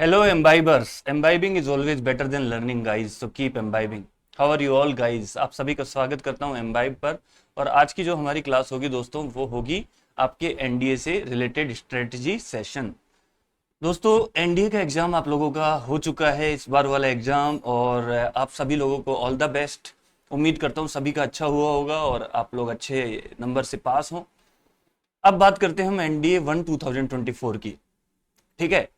Hello, imbibers. Imbibing is always better than learning, guys. So keep imbibing. How are you all, guys? आप सभी का स्वागत करता हूं imbibe पर। और आज की जो हमारी क्लास होगी दोस्तों, वो होगी आपके एनडीए से रिलेटेड स्ट्रेटजी सेशन। दोस्तों, एनडीए का एग्जाम आप लोगों का हो चुका है, इस बार वाला एग्जाम, और आप सभी लोगों को ऑल द बेस्ट। उम्मीद करता हूं सभी का अच्छा हुआ होगा और आप लोग अच्छे नंबर से पास हों। अब बात करते हैं हम एनडीए 2024 की। ठीक है,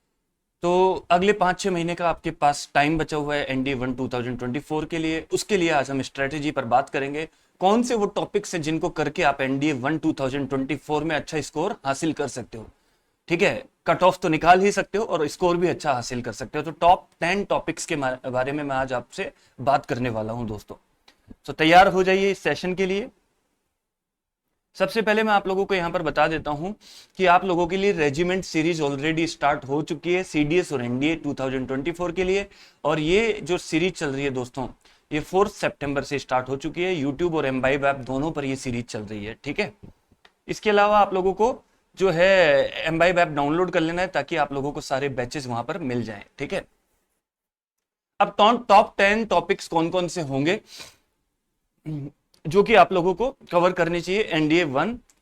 तो अगले 5-6 महीने का आपके पास टाइम बचा हुआ है एनडीए 2024 के लिए। उसके लिए आज हम स्ट्रेटेजी पर बात करेंगे। कौन से वो टॉपिक्स हैं जिनको करके आप एनडीए 2024 में अच्छा स्कोर हासिल कर सकते हो। ठीक है, कट ऑफ तो निकाल ही सकते हो और स्कोर भी अच्छा हासिल कर सकते हो। तो टॉप 10 टॉपिक्स के बारे में मैं आज आपसे बात करने वाला हूं दोस्तों। तो तैयार हो जाइए इस सेशन के लिए। सबसे पहले मैं आप लोगों को यहां पर बता देता हूं कि आप लोगों के लिए रेजिमेंट सीरीज ऑलरेडी स्टार्ट हो चुकी है सीडीएस और एनडीए 2024 के लिए। और ये जो सीरीज चल रही है दोस्तों, ये 4 सितंबर से स्टार्ट हो चुकी है। यूट्यूब और एम्बाइब ऐप दोनों पर ये सीरीज चल रही है। ठीक है, इसके अलावा आप लोगों को जो है एम्बाइब ऐप डाउनलोड कर लेना है ताकि आप लोगों को सारे बैचेस वहां पर मिल जाएं। ठीक है, अब टॉप 10 टॉपिक्स कौन कौन से होंगे जो कि आप लोगों को कवर करनी चाहिए एनडीए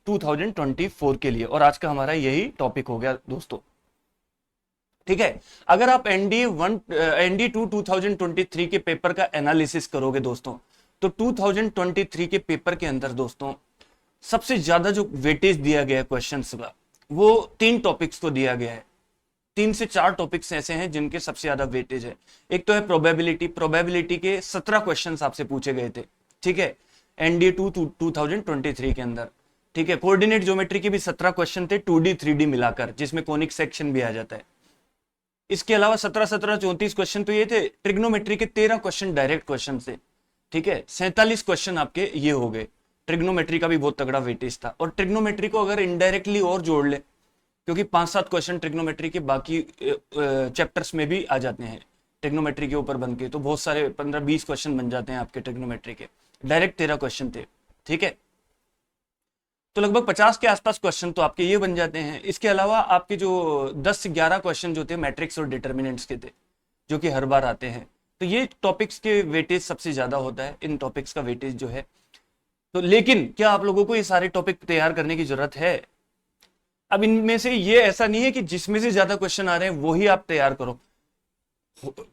2024 के लिए, और आज का हमारा यही टॉपिक हो गया दोस्तों। ठीक है, अगर आप एनडीए 2023 के पेपर का एनालिसिस करोगे दोस्तों, तो 2023 के पेपर के अंदर दोस्तों सबसे ज्यादा जो वेटेज दिया गया है क्वेश्चंस का, वो 3 टॉपिक्स को दिया गया है। 3 से 4 टॉपिक्स ऐसे हैं जिनके सबसे ज्यादा वेटेज है। एक तो है प्रोबेबिलिटी के 17 क्वेश्चंस आपसे पूछे गए थे। ठीक है, एनडीए 2023 के अंदर। ठीक है, कोऑर्डिनेट ज्योमेट्री के भी 17 क्वेश्चन थे, 2D 3D मिलाकर, जिसमें कोनिक सेक्शन भी आ जाता है। इसके अलावा 17 34 क्वेश्चन तो ये थे। ट्रिग्नोमेट्री के 13 क्वेश्चन डायरेक्ट क्वेश्चन थे। ठीक है, 47 क्वेश्चन आपके ये हो गए। ट्रिग्नोमेट्री का भी बहुत तगड़ा वेटेज था। और ट्रिग्नोमेट्री को अगर इनडायरेक्टली और जोड़ ले, क्योंकि 5-7 क्वेश्चन ट्रिग्नोमेट्री के बाकी चैप्टर्स में भी आ जाते हैं ट्रिग्नोमेट्री के ऊपर बन के, तो बहुत सारे 15-20 क्वेश्चन बन जाते हैं आपके ट्रिग्नोमेट्री के। डायरेक्ट 13 क्वेश्चन थे। ठीक है, तो लगभग 50 के आसपास क्वेश्चन तो आपके ये बन जाते हैं। इसके अलावा आपके जो 10 से 11 क्वेश्चन जो थे मैट्रिक्स और डिटर्मिनेंट्स के थे, जो कि हर बार आते हैं। तो ये टॉपिक्स के वेटेज सबसे ज्यादा होता है, इन टॉपिक्स का वेटेज जो है। तो लेकिन क्या आप लोगों को ये सारे टॉपिक तैयार करने की जरूरत है? अब इनमें से ये ऐसा नहीं है कि जिसमें से ज्यादा क्वेश्चन आ रहे हैं वही आप तैयार करो।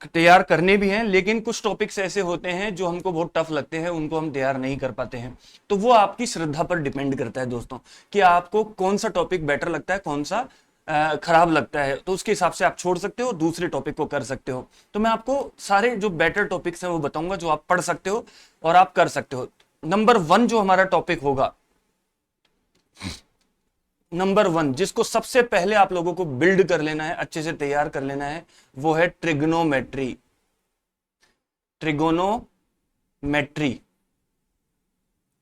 तैयार करने भी हैं, लेकिन कुछ टॉपिक्स ऐसे होते हैं जो हमको बहुत टफ लगते हैं, उनको हम तैयार नहीं कर पाते हैं। तो वो आपकी श्रद्धा पर डिपेंड करता है दोस्तों, कि आपको कौन सा टॉपिक बेटर लगता है, कौन सा खराब लगता है। तो उसके हिसाब से आप छोड़ सकते हो, दूसरे टॉपिक को कर सकते हो। तो मैं आपको सारे जो बेटर टॉपिक्स हैं वो बताऊंगा, जो आप पढ़ सकते हो और आप कर सकते हो। नंबर 1 जो हमारा टॉपिक होगा, नंबर 1 जिसको सबसे पहले आप लोगों को बिल्ड कर लेना है, अच्छे से तैयार कर लेना है, वो है ट्रिग्नोमेट्री। ट्रिगोनोमेट्री,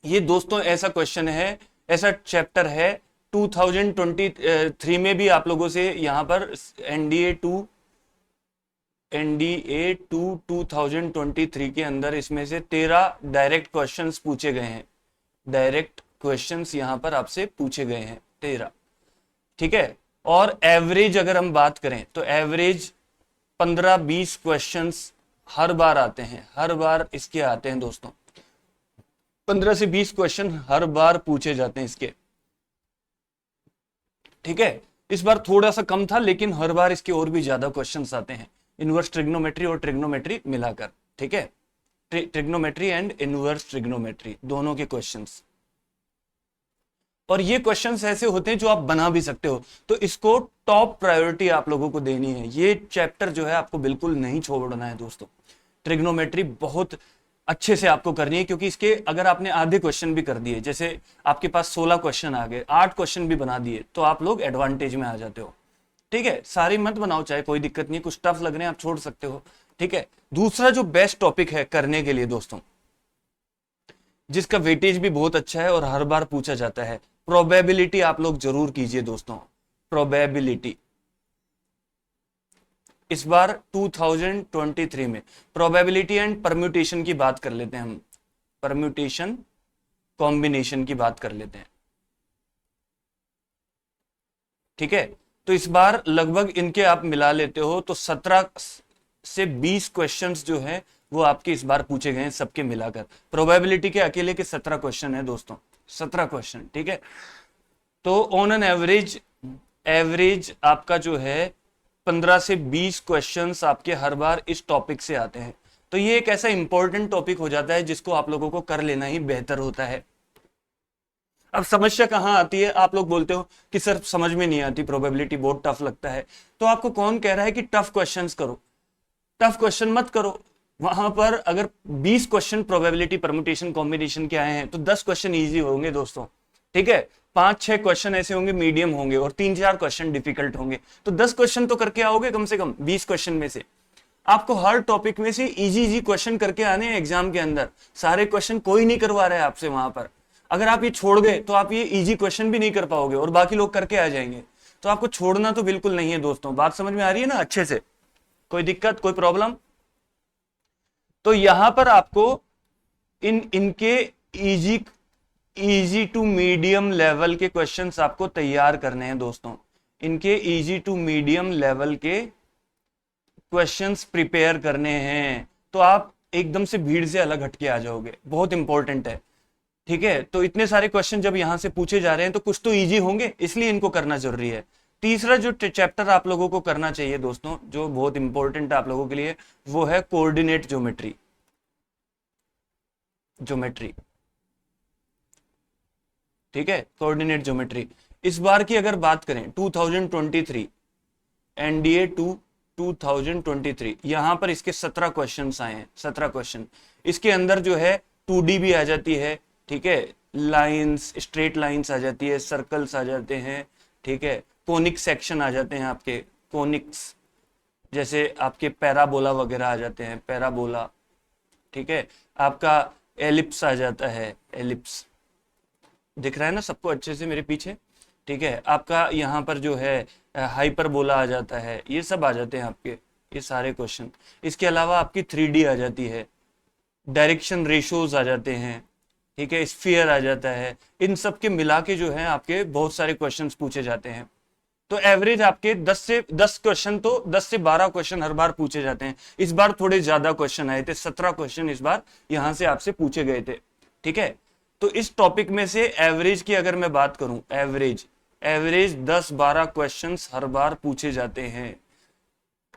ये दोस्तों ऐसा क्वेश्चन है, ऐसा चैप्टर है 2023 में भी आप लोगों से यहां पर एनडीए 2023 के अंदर इसमें से 13 डायरेक्ट क्वेश्चंस पूछे गए हैं। डायरेक्ट क्वेश्चंस यहां पर आपसे पूछे गए हैं 13। ठीक है, और एवरेज अगर हम बात करें तो एवरेज 15-20 क्वेश्चंस हर बार आते हैं। हर बार इसके आते हैं दोस्तों, 15 से 20 क्वेश्चन हर बार पूछे जाते हैं इसके। ठीक है, इस बार थोड़ा सा कम था, लेकिन हर बार इसके और भी ज्यादा क्वेश्चंस आते हैं, इनवर्स ट्रिग्नोमेट्री और ट्रिग्नोमेट्री मिलाकर। ठीक है, ट्रिग्नोमेट्री एंड इनवर्स ट्रिग्नोमेट्री दोनों के क्वेश्चंस। और ये क्वेश्चंस ऐसे होते हैं जो आप बना भी सकते हो। तो इसको टॉप प्रायोरिटी आप लोगों को देनी है। ये चैप्टर जो है आपको बिल्कुल नहीं छोड़ना है दोस्तों। ट्रिग्नोमेट्री बहुत अच्छे से आपको करनी है, क्योंकि इसके अगर आपने आधे क्वेश्चन भी कर दिए, जैसे आपके पास 16 क्वेश्चन आ गए, 8 क्वेश्चन भी बना दिए, तो आप लोग एडवांटेज में आ जाते हो। ठीक है, सारी मत बनाओ, चाहे कोई दिक्कत नहीं, कुछ टफ लग रहे हैं आप छोड़ सकते हो। ठीक है, दूसरा जो बेस्ट टॉपिक है करने के लिए दोस्तों, जिसका वेटेज भी बहुत अच्छा है और हर बार पूछा जाता है, प्रोबेबिलिटी आप लोग जरूर कीजिए दोस्तों। प्रोबेबिलिटी इस बार 2023 में प्रोबेबिलिटी एंड परम्यूटेशन की बात कर लेते हैं हम। परम्यूटेशन कॉम्बिनेशन की बात कर लेते हैं। ठीक है, तो इस बार लगभग इनके आप मिला लेते हो तो 17 से 20 क्वेश्चंस जो है वो आपके इस बार पूछे गए हैं सबके मिलाकर। प्रोबेबिलिटी के अकेले के 17 क्वेश्चन है दोस्तों, 17 क्वेश्चन, ठीक है। तो ऑन एन एवरेज एवरेज आपका जो है 15 से 20 क्वेश्चंस आपके हर बार इस टॉपिक से आते हैं। तो ये एक ऐसा इंपॉर्टेंट टॉपिक हो जाता है जिसको आप लोगों को कर लेना ही बेहतर होता है। अब समस्या कहां आती है, आप लोग बोलते हो कि सर समझ में नहीं आती, प्रोबेबिलिटी बहुत टफ लगता है। तो आपको कौन कह रहा है कि टफ क्वेश्चंस करो? टफ क्वेश्चन मत करो। वहां पर अगर 20 क्वेश्चन प्रोबेबिलिटी परम्यूटेशन कॉम्बिनेशन के आए हैं तो 10 क्वेश्चन इजी होंगे दोस्तों, ठीक है। 5-6 क्वेश्चन ऐसे होंगे मीडियम होंगे और 3-4 क्वेश्चन डिफिकल्ट होंगे। तो 10 क्वेश्चन तो करके आओगे कम से कम 20 क्वेश्चन में से। आपको हर टॉपिक में से इजी क्वेश्चन करके आने हैं एग्जाम के अंदर। सारे क्वेश्चन कोई नहीं करवा रहा है आपसे वहां पर। अगर आप ये छोड़ गए तो आप ये इजी क्वेश्चन भी नहीं कर पाओगे और बाकी लोग करके आ जाएंगे। तो आपको छोड़ना तो बिल्कुल नहीं है दोस्तों। बात समझ में आ रही है ना अच्छे से? कोई दिक्कत, कोई प्रॉब्लम? तो यहां पर आपको इनके इजी टू मीडियम लेवल के क्वेश्चंस आपको तैयार करने हैं दोस्तों। इनके इजी टू मीडियम लेवल के क्वेश्चंस प्रिपेयर करने हैं। तो आप एकदम से भीड़ से अलग हटके आ जाओगे, बहुत इंपॉर्टेंट है, ठीक है। तो इतने सारे क्वेश्चन जब यहां से पूछे जा रहे हैं तो कुछ तो इजी होंगे, इसलिए इनको करना जरूरी है। तीसरा जो चैप्टर आप लोगों को करना चाहिए दोस्तों, जो बहुत इंपॉर्टेंट है आप लोगों के लिए, वो है कोऑर्डिनेट ज्योमेट्री। ज्योमेट्री, ठीक है, कोऑर्डिनेट ज्योमेट्री। इस बार की अगर बात करें 2023 एनडीए 2023, यहां पर इसके 17 क्वेश्चंस आए हैं, 17 क्वेश्चन। इसके अंदर जो है 2D भी आ जाती है, ठीक है, लाइंस, स्ट्रेट लाइंस आ जाती है, सर्कल्स आ जाते हैं, ठीक है, कोनिक सेक्शन आ जाते हैं आपके, कोनिक्स, जैसे आपके पैराबोला वगैरह आ जाते हैं, पैराबोला, ठीक है। आपका एलिप्स आ जाता है, एलिप्स दिख रहा है ना सबको अच्छे से मेरे पीछे, ठीक है। आपका यहाँ पर जो है हाइपरबोला आ जाता है, ये सब आ जाते हैं आपके ये सारे क्वेश्चन। इसके अलावा आपकी 3D आ जाती है, डायरेक्शन रेशोज आ जाते हैं, ठीक है, स्फीयर आ जाता है। इन सब के मिला के जो है आपके बहुत सारे क्वेश्चंस पूछे जाते हैं। तो एवरेज आपके 10 क्वेश्चन, तो 10 से 12 क्वेश्चन हर बार पूछे जाते हैं। इस बार थोड़े ज्यादा क्वेश्चन आए थे, 17 क्वेश्चन इस बार यहां से आपसे पूछे गए थे, ठीक है। तो इस टॉपिक में से एवरेज की अगर मैं बात करूं, एवरेज 10-12 क्वेश्चंस हर बार पूछे जाते हैं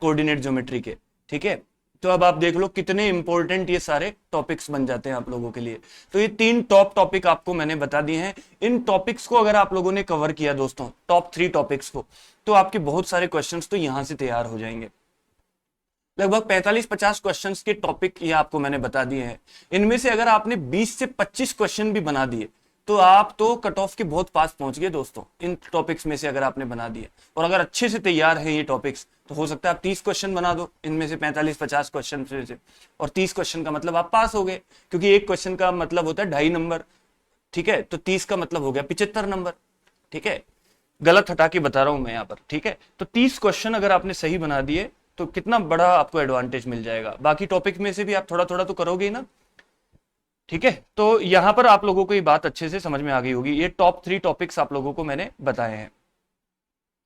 कोऑर्डिनेट ज्योमेट्री के, ठीक है। तो अब आप देख लो कितने इंपॉर्टेंट ये सारे टॉपिक्स बन जाते हैं आप लोगों के लिए। तो ये 3 टॉप टॉपिक आपको मैंने बता दिए हैं। इन टॉपिक्स को अगर आप लोगों ने कवर किया दोस्तों, टॉप 3 टॉपिक्स को, तो आपके बहुत सारे क्वेश्चंस तो यहां से तैयार हो जाएंगे। लगभग 45-50 क्वेश्चंस के टॉपिक ये आपको मैंने बता दिए हैं। इनमें से अगर आपने 20 से 25 क्वेश्चन भी बना दिए तो आप तो कट ऑफ के बहुत पास पहुंच गए दोस्तों। इन टॉपिक्स में से अगर आपने बना दिए और अगर अच्छे से तैयार है ये टॉपिक्स, तो हो सकता है आप 30 क्वेश्चन बना दो इनमें से, 45-50 क्वेश्चन में से, और 30 क्वेश्चन का मतलब आप पास हो गए, क्योंकि एक क्वेश्चन का मतलब होता है 2.5 नंबर, ठीक है। तो 30 का मतलब हो गया 75 नंबर, ठीक है। गलत हटा के बता रहा हूं मैं यहाँ पर, ठीक है। तो 30 क्वेश्चन अगर आपने सही बना दिए तो कितना बड़ा आपको एडवांटेज मिल जाएगा। बाकी टॉपिक में से भी आप थोड़ा थोड़ा तो करोगे ही ना, ठीक है। तो यहां पर आप लोगों को ये बात अच्छे से समझ में आ गई होगी। ये टॉप 3 टॉपिक्स आप लोगों को मैंने बताए हैं।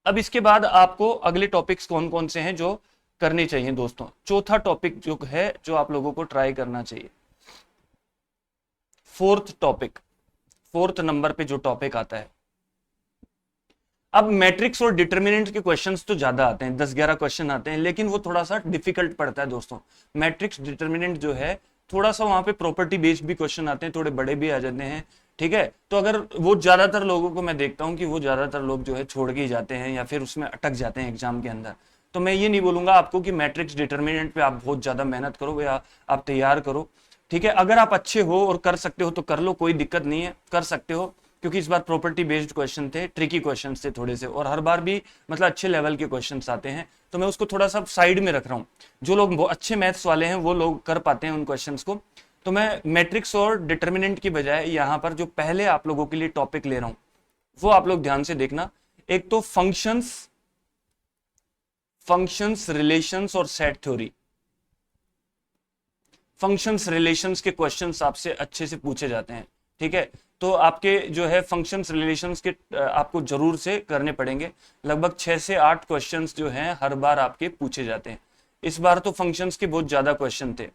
अब इसके बाद आपको अगले टॉपिक्स कौन कौन से हैं जो करने चाहिए दोस्तों। चौथा टॉपिक जो है, जो आप लोगों को ट्राई करना चाहिए, फोर्थ नंबर पे जो टॉपिक आता है। अब मैट्रिक्स और डिटर्मिनेंट के क्वेश्चंस तो ज्यादा आते हैं, 10-11 क्वेश्चन आते हैं, लेकिन वो थोड़ा सा डिफिकल्ट पड़ता है दोस्तों। मैट्रिक्स डिटर्मिनेंट जो है थोड़ा सा वहां पे प्रॉपर्टी बेस्ड भी क्वेश्चन आते हैं, थोड़े बड़े भी आ जाते हैं, ठीक है। तो अगर वो ज्यादातर लोगों को मैं देखता हूं कि वो ज्यादातर लोग जो है छोड़ के ही जाते हैं या फिर उसमें अटक जाते हैं एग्जाम के अंदर। तो मैं ये नहीं बोलूंगा आपको कि मैट्रिक्स डिटर्मिनेंट पे आप बहुत ज्यादा मेहनत करो या आप तैयार करो, ठीक है। अगर आप अच्छे हो और कर सकते हो तो कर लो, कोई दिक्कत नहीं है, कर सकते हो, क्योंकि इस बार प्रॉपर्टी बेस्ड क्वेश्चन थे, ट्रिकी क्वेश्चन थे थोड़े से, और हर बार भी मतलब अच्छे लेवल के क्वेश्चन आते हैं। तो मैं उसको थोड़ा सा साइड में रख रहा हूँ। जो लोग अच्छे मैथ्स वाले हैं वो लोग कर पाते हैं उन क्वेश्चंस को। तो मैं मैट्रिक्स और डिटर्मिनेंट की बजाय यहाँ पर जो पहले आप लोगों के लिए टॉपिक ले रहा हूं वो आप लोग ध्यान से देखना। एक तो फंक्शंस, रिलेशंस और सेट थ्योरी। फंक्शंस, रिलेशंस के क्वेश्चंस आपसे अच्छे से पूछे जाते हैं, ठीक है। तो आपके जो है फंक्शंस रिलेशंस के आपको जरूर से करने पड़ेंगे। लगभग 6 से 8 क्वेश्चंस जो हैं हर बार आपके पूछे जाते हैं। इस बार तो फंक्शंस के बहुत ज्यादा क्वेश्चन थे।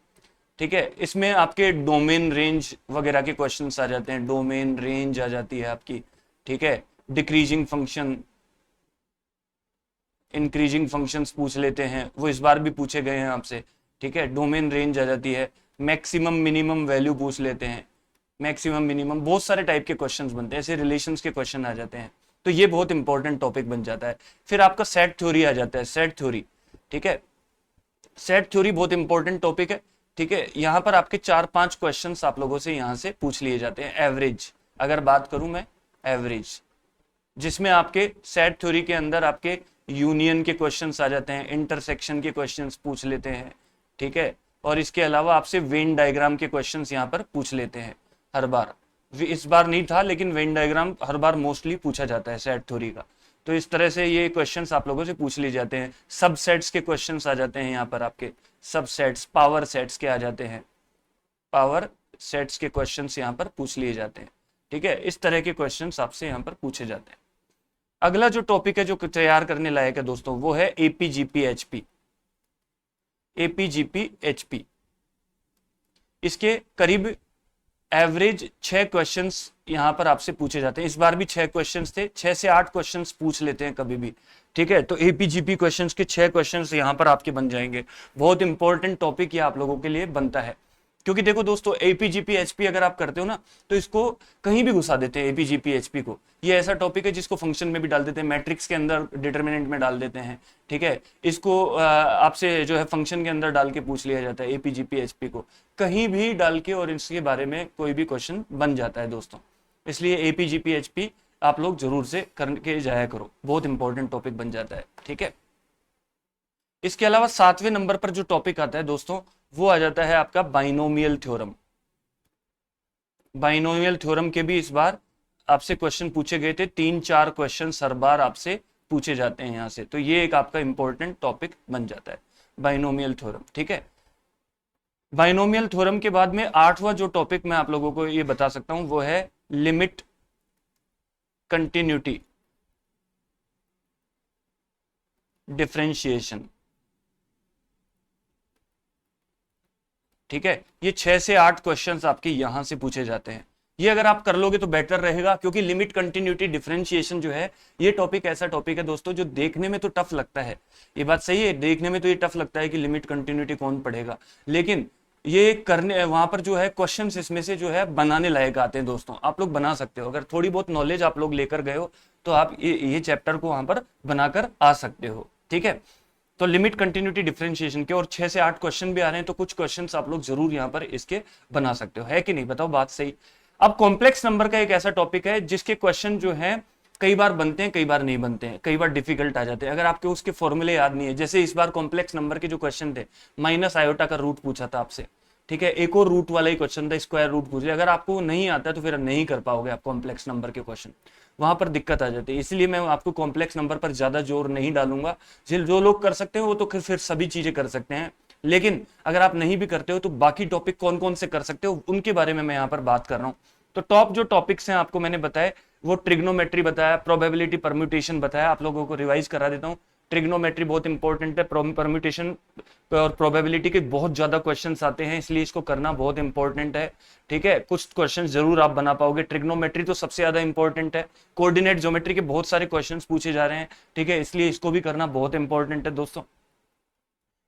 ठीक है, इसमें आपके डोमेन रेंज वगैरह के क्वेश्चंस आ जाते हैं, डोमेन रेंज आ जाती है आपकी। ठीक है, डिक्रीजिंग फंक्शन, इंक्रीजिंग फंक्शंस पूछ लेते हैं, वो इस बार भी पूछे गए हैं आपसे। ठीक है, डोमेन रेंज आ जाती है, मैक्सिमम मिनिमम वैल्यू पूछ लेते हैं, मैक्सिमम मिनिमम, बहुत सारे टाइप के क्वेश्चंस बनते हैं, ऐसे रिलेशंस के क्वेश्चन आ जाते हैं। तो ये बहुत इंपॉर्टेंट टॉपिक बन जाता है। फिर आपका सेट थ्योरी आ जाता है, सेट थ्योरी। ठीक है, सेट थ्योरी बहुत इंपॉर्टेंट टॉपिक है। ठीक है, यहाँ पर आपके 4-5 क्वेश्चंस आप लोगों से यहाँ से पूछ लिए जाते हैं एवरेज, अगर बात करूं मैं एवरेज, जिसमें आपके सेट थ्योरी के अंदर आपके यूनियन के क्वेश्चंस आ जाते हैं, इंटरसेक्शन के क्वेश्चंस पूछ लेते हैं। ठीक है, और इसके अलावा आपसे वेन डायग्राम के क्वेश्चंस यहाँ पर पूछ लेते हैं हर बार। इस बार नहीं था, लेकिन वेन डायग्राम हर बार मोस्टली पूछा जाता है सेट थ्योरी का। तो इस तरह से ये क्वेश्चंस आप लोगों से पूछ लिए जाते हैं। सबसेट्स के क्वेश्चंस आ जाते हैं यहाँ पर आपके, सबसेट्स, पावर सेट्स के आ जाते हैं, पावर सेट्स के क्वेश्चंस यहाँ पर पूछ लिए जाते हैं। ठीक है, इस तरह के क्वेश्चंस आपसे यहाँ पर पूछे जाते हैं। अगला जो टॉपिक है जो तैयार करने लायक है दोस्तों, वो है एपीजीपीएचपी। एपीजीपीएचपी, इसके करीब एवरेज 6 क्वेश्चंस यहां पर आपसे पूछे जाते हैं। इस बार भी 6 क्वेश्चंस थे, 6 से 8 क्वेश्चंस पूछ लेते हैं कभी भी। ठीक है, तो एपीजीपी क्वेश्चंस के 6 क्वेश्चंस यहां पर आपके बन जाएंगे। बहुत इंपॉर्टेंट टॉपिक ये आप लोगों के लिए बनता है, क्योंकि देखो दोस्तों, एपीजीपीएचपी अगर आप करते हो ना, तो इसको कहीं भी घुसा देते हैं एपीजीपीएचपी को। ये ऐसा टॉपिक है जिसको फंक्शन में भी डाल देते हैं, मैट्रिक्स के अंदर डिटर्मिनेंट में डाल देते हैं। ठीक है, इसको आपसे जो है फंक्शन के अंदर डाल के पूछ लिया जाता है एपीजीपीएचपी को, कहीं भी डाल के, और इसके बारे में कोई भी क्वेश्चन बन जाता है दोस्तों। इसलिए एपीजीपीएचपी आप लोग जरूर से करके जाया करो, बहुत इंपॉर्टेंट टॉपिक बन जाता है। ठीक है, इसके अलावा 7वें नंबर पर जो टॉपिक आता है दोस्तों, वो आ जाता है आपका बाइनोमियल थ्योरम। बाइनोमियल थ्योरम के भी इस बार आपसे क्वेश्चन पूछे गए थे, 3-4 क्वेश्चन हर बार आपसे पूछे जाते हैं यहां से। तो ये एक आपका इंपॉर्टेंट टॉपिक बन जाता है, बाइनोमियल थ्योरम। ठीक है, बाइनोमियल थ्योरम के बाद में 8वां जो टॉपिक मैं आप लोगों को ये बता सकता हूं, वो है लिमिट कंटिन्यूटी डिफरेंशिएशन। ठीक है, ये 6 से 8 क्वेश्चंस आपके यहां से पूछे जाते हैं। ये अगर आप कर लोगे तो बेटर रहेगा, क्योंकि लिमिट कंटिन्यूटी डिफरेंशिएशन जो है, ये टॉपिक ऐसा टॉपिक है दोस्तों जो देखने में तो टफ लगता है। ये बात सही है, देखने में तो ये टफ लगता है कि लिमिट कंटिन्यूटी कौन पढ़ेगा, लेकिन ये करने वहां पर जो है क्वेश्चंस इसमें से जो है बनाने लायक आते हैं दोस्तों। आप लोग बना सकते हो, अगर थोड़ी बहुत नॉलेज आप लोग लेकर गए हो तो आप ये चैप्टर को वहां पर बनाकर आ सकते हो। ठीक है, तो लिमिट कंटिन्यूटी डिफरेंशिएशन के और 6 से 8 क्वेश्चन भी आ रहे हैं, तो कुछ क्वेश्चंस आप लोग जरूर यहाँ पर इसके बना सकते हो, है कि नहीं, बताओ बात सही। अब कॉम्प्लेक्स नंबर का एक ऐसा टॉपिक है जिसके क्वेश्चन जो है कई बार बनते हैं, कई बार नहीं बनते हैं, कई बार डिफिकल्ट आ जाते हैं अगर आपके उसके फॉर्मूले याद नहीं है। जैसे इस बार कॉम्प्लेक्स नंबर के जो क्वेश्चन थे, माइनस आयोटा का रूट पूछा था आपसे। ठीक है, एक और रूट वाला ही क्वेश्चन था, स्क्वायर रूट पूछ लिया। अगर आपको नहीं आता है तो फिर नहीं कर पाओगे आप कॉम्प्लेक्स नंबर के क्वेश्चन, वहां पर दिक्कत आ जाती है। इसलिए मैं आपको कॉम्प्लेक्स नंबर पर ज्यादा जोर नहीं डालूंगा। जो लोग कर सकते हैं वो तो फिर सभी चीजें कर सकते हैं, लेकिन अगर आप नहीं भी करते हो तो बाकी टॉपिक कौन कौन से कर सकते हो उनके बारे में मैं यहाँ पर बात कर रहा हूँ। तो टॉप जो टॉपिक्स हैं आपको मैंने बताए, वो ट्रिग्नोमेट्री बताया, प्रोबेबिलिटी परम्यूटेशन बताया, आप लोगों को रिवाइज करा देता हूँ। ट्रिग्नोमेट्री बहुत इंपॉर्टेंट है, परम्यूटेशन और प्रोबेबिलिटी के बहुत ज्यादा क्वेश्चंस आते हैं, इसलिए इसको करना बहुत इंपॉर्टेंट है। ठीक है, कुछ क्वेश्चंस जरूर आप बना पाओगे। ट्रिग्नोमेट्री तो सबसे ज्यादा इंपॉर्टेंट है, कोऑर्डिनेट ज्योमेट्री के बहुत सारे क्वेश्चंस पूछे जा रहे हैं। ठीक है, इसलिए इसको भी करना बहुत इंपॉर्टेंट है दोस्तों।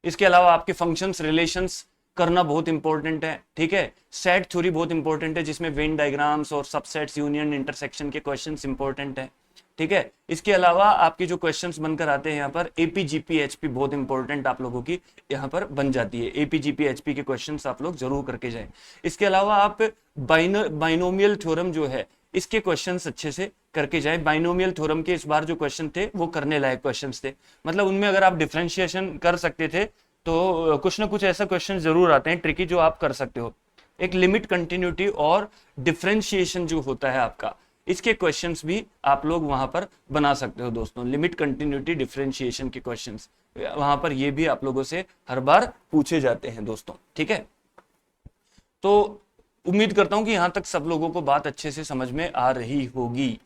इसके अलावा आपके फंक्शंस रिलेशंस करना बहुत इंपॉर्टेंट है। ठीक है, सेट थ्योरी बहुत इंपॉर्टेंट है, जिसमें वेन डायग्राम्स और सबसेट्स, यूनियन, इंटरसेक्शन के क्वेश्चंस इंपॉर्टेंट है। ठीक है, इसके अलावा आपके जो क्वेश्चंस बनकर आते हैं यहाँ पर, एपीजीपीएचपी बहुत इंपॉर्टेंट आप लोगों की यहाँ पर बन जाती है। एपीजीपीएचपी के क्वेश्चंस आप लोग जरूर करके जाएं। इसके अलावा आप बाइनोमियल थ्योरम जो है, इसके क्वेश्चंस अच्छे से करके जाएं। बाइनोमियल थ्योरम के इस बार जो क्वेश्चन थे वो करने लायक क्वेश्चंस थे, मतलब उनमें अगर आप डिफरेंशिएशन कर सकते थे तो कुछ ना कुछ ऐसा क्वेश्चन जरूर आते हैं ट्रिकी जो आप कर सकते हो। एक लिमिट कंटिन्यूटी और डिफरेंशिएशन जो होता है आपका, इसके क्वेश्चंस भी आप लोग वहां पर बना सकते हो दोस्तों। लिमिट कंटिन्यूटी डिफरेंशिएशन के क्वेश्चंस वहां पर ये भी आप लोगों से हर बार पूछे जाते हैं दोस्तों। ठीक है, तो उम्मीद करता हूं कि यहां तक सब लोगों को बात अच्छे से समझ में आ रही होगी,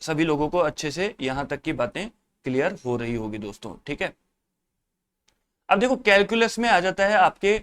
सभी लोगों को अच्छे से यहां तक की बातें क्लियर हो रही होगी दोस्तों। ठीक है, अब देखो कैलकुलस में आ जाता है आपके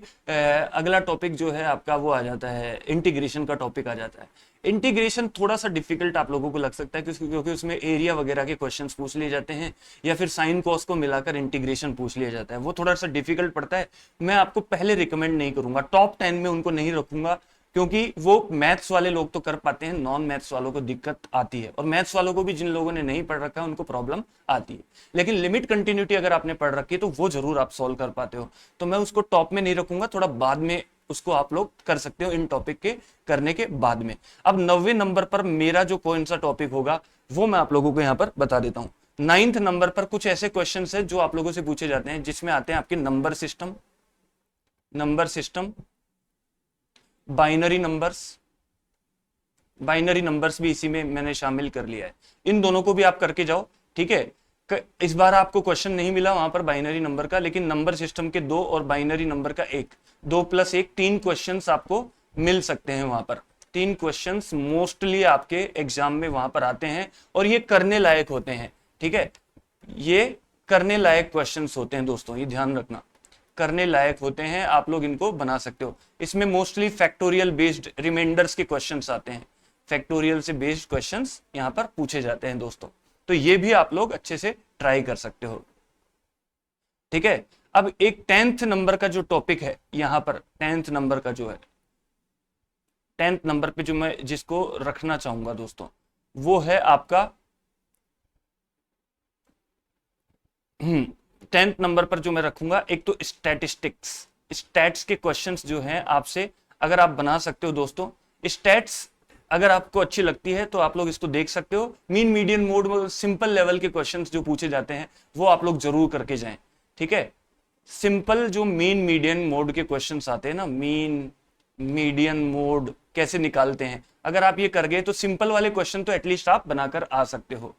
अगला टॉपिक जो है आपका वो आ जाता है इंटीग्रेशन का टॉपिक आ जाता है। इंटीग्रेशन थोड़ा सा डिफिकल्ट आप लोगों को लग सकता है क्योंकि उसमें एरिया वगैरह के क्वेश्चंस पूछ लिए जाते हैं या फिर साइन कॉस को मिलाकर इंटीग्रेशन पूछ लिया जाता है, वो थोड़ा सा डिफिकल्ट पड़ता है। मैं आपको पहले रिकमेंड नहीं करूंगा, टॉप 10 में उनको नहीं रखूंगा, क्योंकि वो मैथ्स वाले लोग तो कर पाते हैं, नॉन मैथ्स वालों को दिक्कत आती है, और मैथ्स वालों को भी जिन लोगों ने नहीं पढ़ रखा है उनको प्रॉब्लम आती है। लेकिन लिमिट कंटिन्यूटी अगर आपने पढ़ रखी है तो वो जरूर आप सॉल्व कर पाते हो, तो मैं उसको टॉप में नहीं रखूंगा, थोड़ा बाद में उसको आप लोग कर सकते हो इन टॉपिक के करने के बाद में। अब 90 नंबर पर मेरा जो कौन सा टॉपिक होगा वो मैं आप लोगों को यहां पर बता देता हूं। 9th नंबर पर कुछ ऐसे क्वेश्चन है जो आप लोगों से पूछे जाते हैं जिसमें आते हैं आपके नंबर सिस्टम, बाइनरी नंबर्स भी इसी में मैंने शामिल कर लिया है, इन दोनों को भी आप करके जाओ। ठीक है, इस बार आपको क्वेश्चन नहीं मिला वहां पर बाइनरी नंबर का, लेकिन नंबर सिस्टम के 2 और बाइनरी नंबर का 1, 2 + 1 3 क्वेश्चंस आपको मिल सकते हैं वहां पर। 3 क्वेश्चंस मोस्टली आपके एग्जाम में वहां पर आते हैं और ये करने लायक होते हैं। ठीक है, ये करने लायक क्वेश्चंस होते हैं दोस्तों, ये ध्यान रखना, करने लायक होते हैं, आप लोग इनको बना सकते हो। इसमें मोस्टली फैक्टोरियल बेस्ड रिमाइंडर्स के क्वेश्चंस आते हैं, फैक्टोरियल से बेस्ड क्वेश्चंस यहां पर पूछे जाते हैं दोस्तों, तो ये भी आप लोग अच्छे से ट्राई कर सकते हो। ठीक है, अब एक 10th नंबर का जो टॉपिक है यहां पर, 10th नंबर का जो है, 10th नंबर पे जो मैं जिसको रखना चाहूंगा दोस्तों वो है आपका 10th नंबर पर जो मैं रखूंगा, एक तो स्टैटिस्टिक्स, स्टैट्स के क्वेश्चंस जो हैं आपसे अगर आप बना सकते हो दोस्तों, स्टैट्स अगर आपको अच्छी लगती है तो आप लोग इसको देख सकते हो। Mean median mode simple level के क्वेश्चंस जो पूछे जाते हैं वो आप लोग जरूर करके जाएं। ठीक है, सिंपल जो मीन मीडियन मोड के क्वेश्चंस आते हैं ना, मीन मीडियन मोड कैसे निकालते हैं, अगर आप ये कर गए तो सिंपल वाले क्वेश्चन तो एटलीस्ट आप बनाकर आ सकते हो।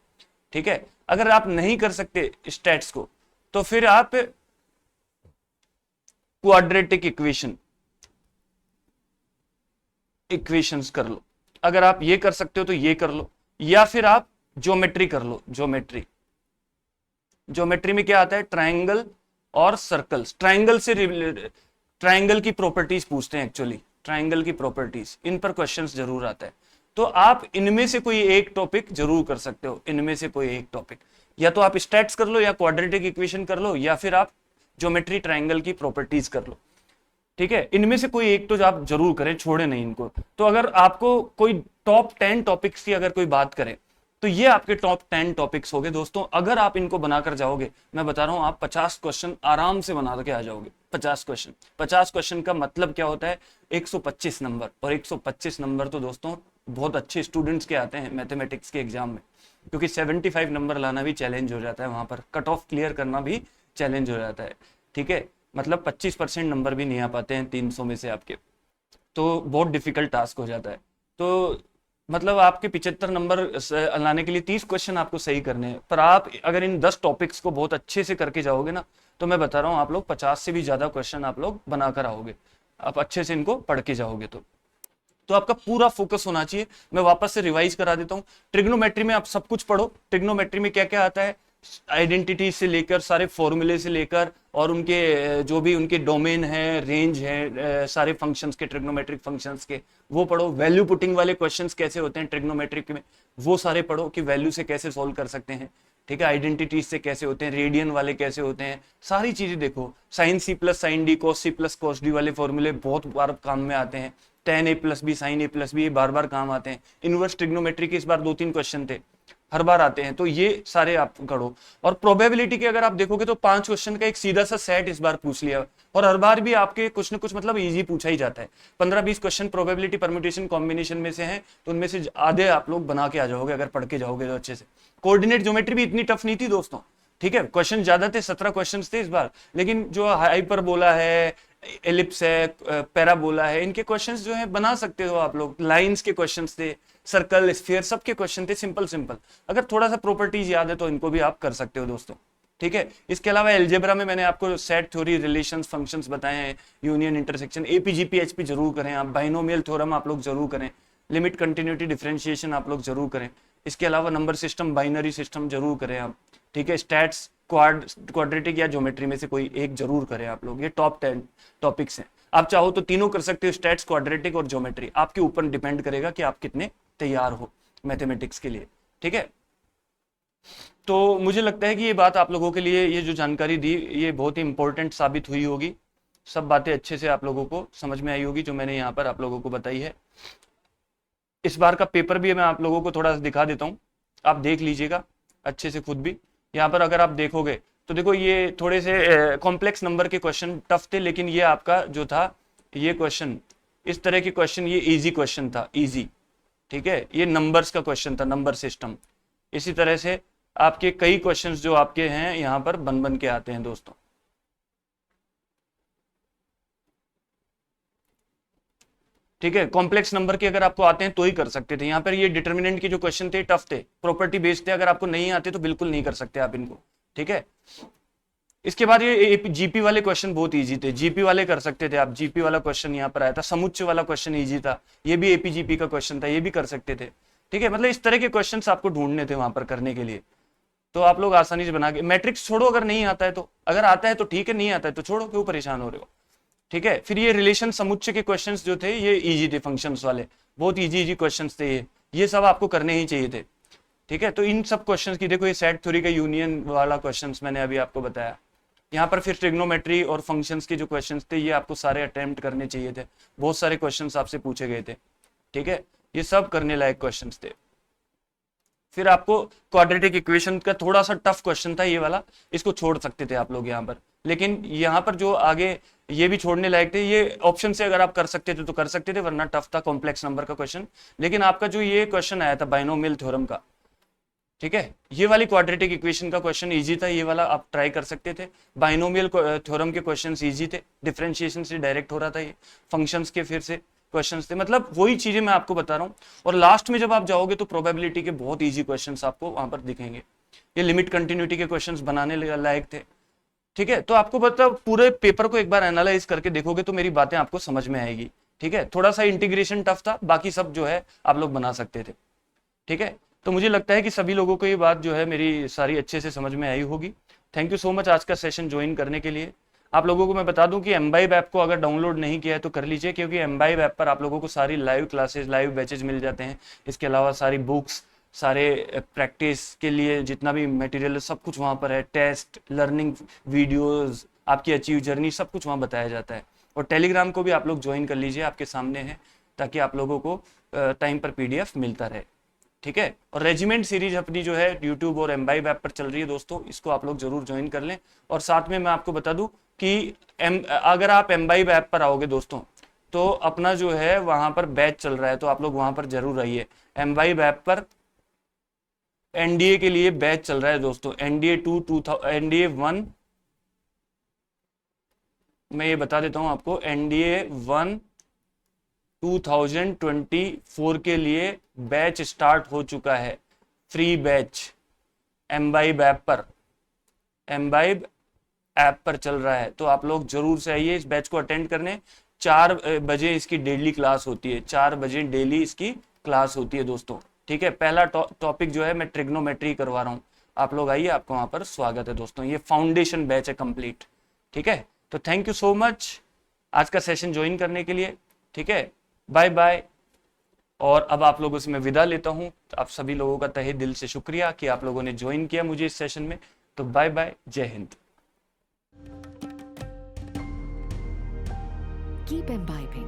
ठीक है, अगर आप नहीं कर सकते स्टैट्स को तो फिर आप क्वाड्रेटिक इक्वेशंस कर लो, अगर आप ये कर सकते हो तो ये कर लो, या फिर आप ज्योमेट्री कर लो। ज्योमेट्री में क्या आता है, ट्रायंगल और सर्कल्स, ट्रायंगल की प्रॉपर्टीज पूछते हैं, एक्चुअली ट्रायंगल की प्रॉपर्टीज, इन पर क्वेश्चंस जरूर आता है, तो आप इनमें से कोई एक टॉपिक जरूर कर सकते हो, इनमें से कोई एक टॉपिक, या तो आप स्टैट्स कर लो या क्वाड्रेटिक इक्वेशन कर लो या फिर आप ज्योमेट्री ट्रायंगल की प्रॉपर्टीज कर लो। ठीक है, इनमें से कोई एक तो आप जरूर करें, छोड़े नहीं इनको। तो अगर आपको कोई टॉप 10 टॉपिक्स की अगर कोई बात करें तो ये आपके टॉप 10 टॉपिक्स हो गए दोस्तों। अगर आप इनको बनाकर जाओगे, मैं बता रहा हूं, आप 50 क्वेश्चन आराम से बना के आ जाओगे। 50 क्वेश्चन का मतलब क्या होता है, 125 नंबर, और 125 नंबर तो दोस्तों बहुत अच्छे स्टूडेंट्स के आते हैं मैथमेटिक्स के एग्जाम में, क्योंकि 75 नंबर लाना भी चैलेंज हो जाता है, वहां पर कट ऑफ क्लियर करना भी चैलेंज हो जाता है। ठीक है, मतलब 25% नंबर भी नहीं आ पाते हैं 300 में से आपके, तो बहुत डिफिकल्ट टास्क हो जाता है। तो मतलब आपके 75 नंबर लाने के लिए 30 क्वेश्चन आपको सही करने हैं, पर आप अगर इन 10 टॉपिक्स को बहुत अच्छे से करके जाओगे ना, तो मैं बता रहा हूँ आप लोग 50 से भी ज्यादा क्वेश्चन आप लोग बनाकर आओगे, आप अच्छे से इनको पढ़ के जाओगे तो आपका पूरा फोकस होना चाहिए। मैं वापस से रिवाइज करा देता हूँ, ट्रिग्नोमेट्री में आप सब कुछ पढ़ो। ट्रिग्नोमेट्री में क्या क्या आता है, आइडेंटिटी से लेकर सारे फॉर्मूले से लेकर और उनके जो भी उनके डोमेन है, रेंज है, सारे फंक्शंस के, ट्रिग्नोमेट्रिक फंक्शंस के, वो पढ़ो। वैल्यू पुटिंग वाले क्वेश्चंस कैसे होते हैं ट्रिग्नोमेट्रिक में, वो सारे पढ़ो कि वैल्यू से कैसे सॉल्व कर सकते हैं। ठीक है, आइडेंटिटीज से कैसे होते हैं, रेडियन वाले कैसे होते हैं, सारी चीजें देखो। Sine C plus sine D, cos C plus cos D वाले फॉर्मूले बहुत बार काम में आते हैं। tan a plus B sine a plus B, ये बार बार काम आते हैं। इनवर्स ट्रिग्नोमेट्री के इस बार 2-3 क्वेश्चन थे, हर बार आते हैं, तो ये सारे आप करो। और प्रोबेबिलिटी के अगर आप देखोगे तो 5 क्वेश्चन का एक सीधा सा सेट इस बार पूछ लिया, और हर बार भी आपके कुछ न कुछ मतलब इजी पूछा ही जाता है। 15-20 क्वेश्चन प्रोबेबिलिटी परम्यूटेशन कॉम्बिनेशन में से हैं, तो उनमें से आधे आप लोग बना के आ जाओगे अगर पढ़ के जाओगे तो अच्छे से। कोऑर्डिनेट ज्योमेट्री भी इतनी टफ नहीं थी दोस्तों। ठीक है, क्वेश्चन ज्यादा थे, 17 क्वेश्चन थे इस बार, लेकिन जो हाइपरबोला है, एलिप्स है, पैराबोला है, इनके क्वेश्चंस जो है बना सकते हो आप लोग। लाइंस के क्वेश्चंस थे, सर्कल, स्फीयर, सबके क्वेश्चन थे सिंपल। अगर थोड़ा सा प्रॉपर्टीज याद है तो इनको भी आप कर सकते हो दोस्तों। ठीक है। इसके अलावा एल्जेब्रा में मैंने आपको सेट थ्योरी, रिलेशंस, फंक्शंस बताए हैं, यूनियन, इंटरसेक्शन, एपीजीपी, एचपी जरूर करें आप, बाइनोमियल थ्योरम आप लोग जरूर करें, लिमिट, कंटिन्यूटी, डिफरेंशिएशन आप लोग जरूर करें। इसके अलावा नंबर सिस्टम, बाइनरी सिस्टम जरूर करें आप, ठीक है। स्टैट्स, क्वाड्रेटिक या ज्योमेट्री में से कोई एक जरूर करें आप लोग। ये टॉप 10 टॉपिक्स हैं। आप चाहो तो तीनों कर सकते हो, स्टैट्स, क्वाड्रेटिक और ज्योमेट्री। आपके ऊपर डिपेंड करेगा कि आप कितने तैयार हो मैथमेटिक्स के लिए, ठीक है। तो मुझे लगता है कि ये बात आप लोगों के लिए, ये जो जानकारी दी, ये बहुत ही इंपॉर्टेंट साबित हुई होगी। सब बातें अच्छे से आप लोगों को समझ में आई होगी जो मैंने यहाँ पर आप लोगों को बताई है। इस बार का पेपर भी मैं आप लोगों को थोड़ा सा दिखा देता हूँ, आप देख लीजिएगा अच्छे से खुद भी। यहाँ पर अगर आप देखोगे तो देखो, ये थोड़े से कॉम्प्लेक्स नंबर के क्वेश्चन टफ थे, लेकिन ये आपका जो था ये क्वेश्चन, इस तरह के क्वेश्चन, ये इजी क्वेश्चन था, इजी, ठीक है। ये नंबर्स का क्वेश्चन था, नंबर सिस्टम। इसी तरह से आपके कई क्वेश्चंस जो आपके हैं यहाँ पर बन बन के आते हैं दोस्तों, ठीक है। कॉम्प्लेक्स नंबर के अगर आपको आते हैं तो ही कर सकते थे। यहाँ पर ये डिटर्मिनेंट के जो क्वेश्चन थे टफ थे, प्रॉपर्टी बेस्ड थे, अगर आपको नहीं आते तो बिल्कुल नहीं कर सकते आप इनको, ठीक है। इसके बाद ये जीपी वाले क्वेश्चन बहुत इजी थे, जीपी वाले कर सकते थे आप। जीपी वाला क्वेश्चन यहाँ पर आया था, समुच्चय वाला क्वेश्चन इजी था, ये भी एपीजीपी का क्वेश्चन था, ये भी कर सकते थे, ठीक है। मतलब इस तरह के क्वेश्चंस आपको ढूंढने थे वहां पर करने के लिए, तो आप लोग आसानी से बना के। मैट्रिक्स छोड़ो, अगर नहीं आता है तो, अगर आता है तो ठीक है, नहीं आता है तो छोड़ो, क्यों परेशान हो रहे हो, ठीक है। फिर ये रिलेशन समुच्चय के क्वेश्चंस जो थे ये इजी थे, फंक्शंस वाले बहुत इजी इजी क्वेश्चंस थे, ये सब आपको करने ही चाहिए थे, ठीक है। तो इन सब क्वेश्चंस की देखो, ये सेट थ्योरी का यूनियन वाला क्वेश्चंस मैंने अभी आपको बताया। यहाँ पर फिर ट्रिग्नोमेट्री और फंक्शंस के जो क्वेश्चंस थे ये आपको सारे अटेम्प्ट करने चाहिए थे, बहुत सारे क्वेश्चंस आपसे पूछे गए थे, ठीक है। ये सब करने लायक क्वेश्चंस थे। फिर आपको क्वाड्रेटिक इक्वेशन का थोड़ा सा टफ क्वेश्चन था ये वाला, इसको छोड़ सकते थे आप लोग यहाँ पर, लेकिन यहाँ पर जो आगे ये भी छोड़ने लायक थे, ये ऑप्शन से अगर आप कर सकते थे तो कर सकते थे, वरना टफ था कॉम्प्लेक्स नंबर का क्वेश्चन। लेकिन आपका जो ये क्वेश्चन आया था बाइनोमियल थ्योरम का, ठीक है, ये वाली क्वाड्रेटिक इक्वेशन का क्वेश्चन इजी था, ये वाला आप ट्राई कर सकते थे। बाइनोमियल थ्योरम के क्वेश्चंस इजी थे, डिफरेंशिएशन से डायरेक्ट हो रहा था, ये फंक्शंस के फिर से क्वेश्चंस थे, मतलब वही चीजें मैं आपको बता रहा हूँ। और लास्ट में जब आप जाओगे तो प्रोबेबिलिटी के बहुत इजी क्वेश्चंस आपको वहां पर दिखेंगे। ये लिमिट कंटिन्यूटी के क्वेश्चंस बनाने लायक थे, ठीक है। तो आपको मतलब पूरे पेपर को एक बार एनालाइज करके देखोगे तो मेरी बातें आपको समझ में आएगी, ठीक है। थोड़ा सा इंटीग्रेशन टफ था, बाकी सब जो है आप लोग बना सकते थे, ठीक है। तो मुझे लगता है कि सभी लोगों को ये बात जो है मेरी सारी अच्छे से समझ में आई होगी। थैंक यू सो मच आज का सेशन ज्वाइन करने के लिए। आप लोगों को मैं बता दूं कि एम्बाइब ऐप को अगर डाउनलोड नहीं किया है तो कर लीजिए, क्योंकि एम्बाइब ऐप पर आप लोगों को सारी लाइव क्लासेस, लाइव बैचेज मिल जाते हैं। इसके अलावा सारी बुक्स, सारे प्रैक्टिस के लिए जितना भी मटेरियल है सब कुछ वहाँ पर है, टेस्ट, लर्निंग वीडियोस, आपकी अचीव जर्नी, सब कुछ वहाँ बताया जाता है। और टेलीग्राम को भी आप लोग ज्वाइन कर लीजिए, आपके सामने है, ताकि आप लोगों को टाइम पर PDF मिलता रहे, ठीक है। और रेजिमेंट सीरीज अपनी जो है यूट्यूब और एम्बाइब ऐप पर चल रही है दोस्तों, इसको आप लोग जरूर ज्वाइन कर लें। और साथ में मैं आपको बता दूं कि अगर आप एम्बाइब ऐप पर आओगे दोस्तों तो अपना जो है वहां पर बैच चल रहा है, तो आप लोग वहां पर जरूर आइए। एम्बाइब ऐप पर एनडीए के लिए बैच चल रहा है दोस्तों, एनडीए 1, मैं ये बता देता हूं आपको, एनडीए 1 2024 के लिए बैच स्टार्ट हो चुका है, फ्री बैच एम्बाइब ऐप पर, एम्बाइब ऐप पर चल रहा है। तो आप लोग जरूर से आइए इस बैच को अटेंड करने। 4 बजे इसकी डेली क्लास होती है, 4 बजे डेली इसकी क्लास होती है दोस्तों, ठीक है। पहला टॉपिक जो है मैं ट्रिग्नोमेट्री करवा रहा हूँ, आप लोग आइए, आपको वहां पर स्वागत है दोस्तों। ये फाउंडेशन बैच है कंप्लीट, ठीक है। तो थैंक यू सो मच आज का सेशन ज्वाइन करने के लिए, ठीक है। Bye bye. और अब आप लोगों से मैं विदा लेता हूं। आप सभी लोगों का तहे दिल से शुक्रिया कि आप लोगों ने ज्वाइन किया मुझे इस सेशन में। तो बाय बाय, जय हिंद। Keep imbibing